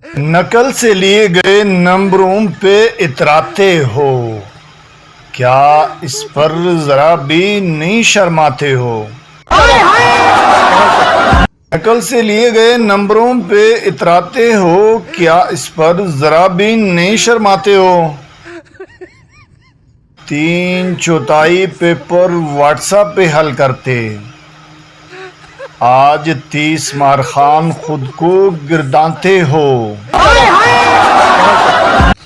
نقل سے لیے گئے نمبروں پہ اتراتے ہو، کیا اس پر ذرا بھی نہیں شرماتے ہو؟ نقل سے لیے گئے نمبروں پہ اتراتے ہو، کیا اس پر ذرا بھی نہیں شرماتے ہو؟ 3/4 پیپر واٹس ایپ پہ حل کرتے، آج 30 مارخان خود کو گردانتے ہو۔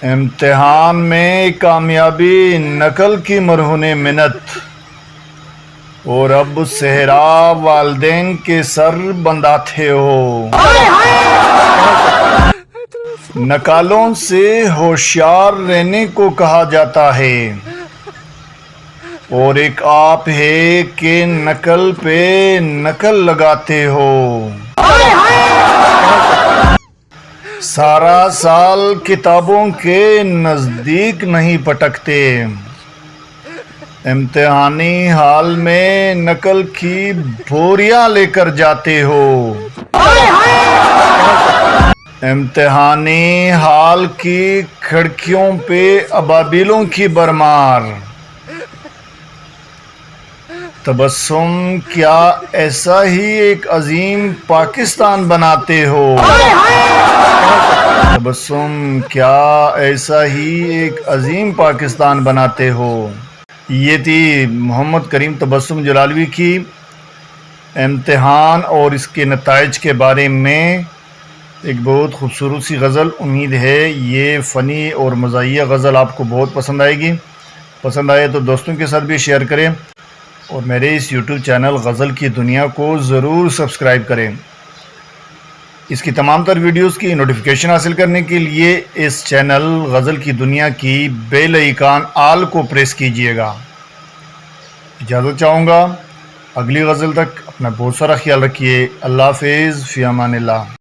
امتحان میں کامیابی نقل کی مرہون منت، اور اب صحرا والدین کے سر بندھاتے ہو۔ نقالوں سے ہوشیار رہنے کو کہا جاتا ہے، اور ایک آپ ہے کہ نقل پہ نقل لگاتے ہو۔ سارا سال کتابوں کے نزدیک نہیں پٹکتے، امتحانی حال میں نقل کی بوریاں لے کر جاتے ہو۔ امتحانی حال کی کھڑکیوں پہ ابابیلوں کی برمار، تبسم کیا ایسا ہی ایک عظیم پاکستان بناتے ہو؟ تبسم کیا ایسا ہی ایک عظیم پاکستان بناتے ہو؟ یہ تھی محمد کریم تبسم جلالوی کی امتحان اور اس کے نتائج کے بارے میں ایک بہت خوبصورت سی غزل۔ امید ہے یہ فنی اور مزاحیہ غزل آپ کو بہت پسند آئے گی۔ پسند آئے تو دوستوں کے ساتھ بھی شیئر کریں، اور میرے اس یوٹیوب چینل غزل کی دنیا کو ضرور سبسکرائب کریں۔ اس کی تمام تر ویڈیوز کی نوٹیفیکیشن حاصل کرنے کے لیے اس چینل غزل کی دنیا کی بیل آئیکن آل کو پریس کیجئے گا۔ اجازت چاہوں گا، اگلی غزل تک اپنا بہت سارا خیال رکھیے۔ اللہ حافظ، فی امان اللہ۔